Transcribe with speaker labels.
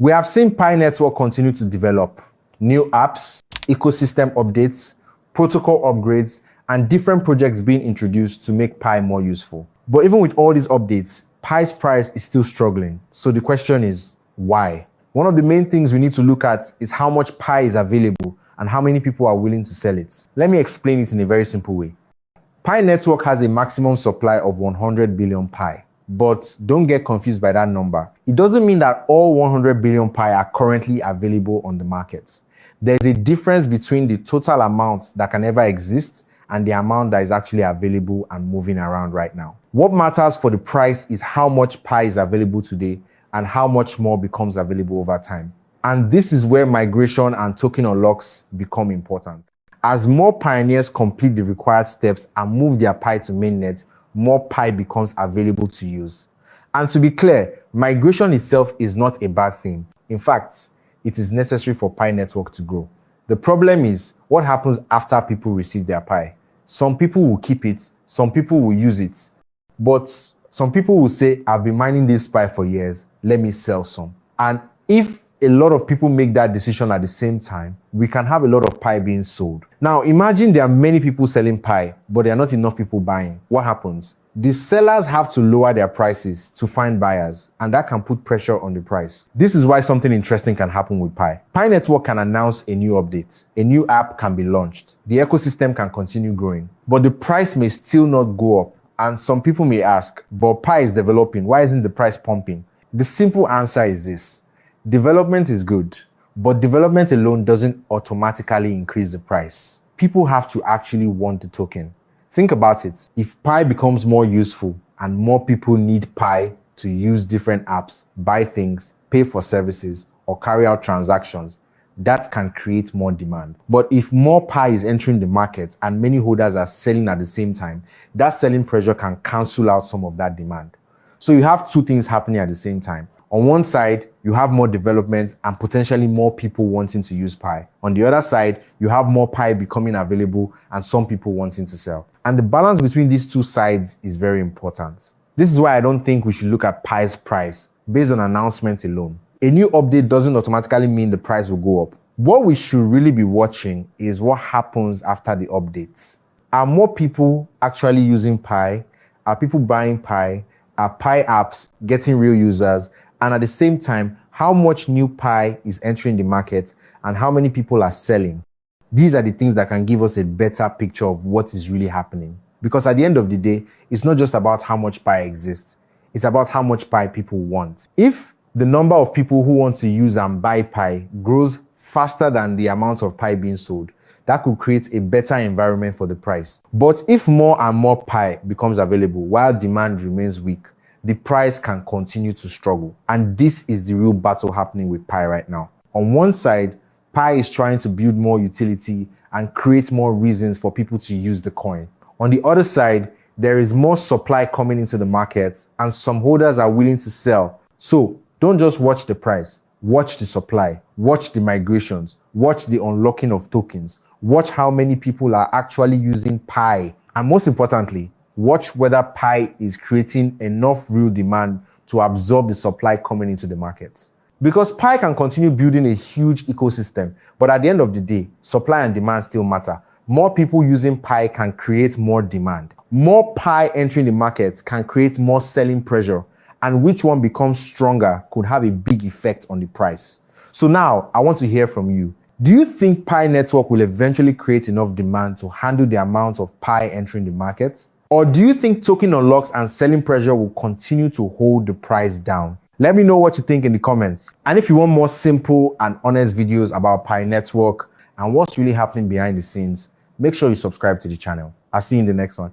Speaker 1: We have seen Pi Network continue to develop new apps, ecosystem updates, protocol upgrades, and different projects being introduced to make Pi more useful. But even with all these updates, Pi's price is still struggling. So the question is, why? One of the main things we need to look at is how much Pi is available and how many people are willing to sell it. Let me explain it in a very simple way. Pi Network has a maximum supply of 100 billion Pi. But don't get confused by that number. It doesn't mean that all 100 billion Pi are currently available on the market. There's a difference between the total amount that can ever exist and the amount that is actually available and moving around right now. What matters for the price is how much Pi is available today and how much more becomes available over time. And this is where migration and token unlocks become important. As more pioneers complete the required steps and move their Pi to mainnet, more Pi becomes available to use. And to be clear, migration itself is not a bad thing. In fact, it is necessary for Pi Network to grow. The problem is what happens after people receive their Pi. Some people will keep it, some people will use it, but some people will say, I've been mining this Pi for years, let me sell some. And if a lot of people make that decision at the same time, we can have a lot of Pi being sold. Now, imagine there are many people selling Pi, but there are not enough people buying. What happens? The sellers have to lower their prices to find buyers, and that can put pressure on the price. This is why something interesting can happen with Pi. Pi Network can announce a new update. A new app can be launched. The ecosystem can continue growing, but the price may still not go up. And some people may ask, but Pi is developing. Why isn't the price pumping? The simple answer is this. Development is good, but development alone doesn't automatically increase the price. People have to actually want the token. Think about it. If Pi becomes more useful and more people need Pi to use different apps, buy things, pay for services, or carry out transactions, that can create more demand. But if more Pi is entering the market and many holders are selling at the same time, that selling pressure can cancel out some of that demand. So you have two things happening at the same time. On one side, you have more development and potentially more people wanting to use Pi. On the other side, you have more Pi becoming available and some people wanting to sell. And the balance between these two sides is very important. This is why I don't think we should look at Pi's price based on announcements alone. A new update doesn't automatically mean the price will go up. What we should really be watching is what happens after the updates. Are more people actually using Pi? Are people buying Pi? Are Pi apps getting real users? And at the same time, how much new Pi is entering the market and how many people are selling? These are the things that can give us a better picture of what is really happening. Because at the end of the day, it's not just about how much Pi exists. It's about how much Pi people want. If the number of people who want to use and buy Pi grows faster than the amount of Pi being sold, that could create a better environment for the price. But if more and more Pi becomes available while demand remains weak, the price can continue to struggle. And this is the real battle happening with Pi right now. On one side, Pi is trying to build more utility and create more reasons for people to use the coin. On the other side, there is more supply coming into the market and some holders are willing to sell. So don't just watch the price, watch the supply, watch the migrations, watch the unlocking of tokens, watch how many people are actually using Pi. And most importantly, watch whether Pi is creating enough real demand to absorb the supply coming into the market. Because Pi can continue building a huge ecosystem, but at the end of the day, supply and demand still matter. More people using Pi can create more demand. More Pi entering the market can create more selling pressure, and which one becomes stronger could have a big effect on the price. So now, I want to hear from you. Do you think Pi Network will eventually create enough demand to handle the amount of Pi entering the market? Or do you think token unlocks and selling pressure will continue to hold the price down? Let me know what you think in the comments. And if you want more simple and honest videos about Pi Network and what's really happening behind the scenes, make sure you subscribe to the channel. I'll see you in the next one.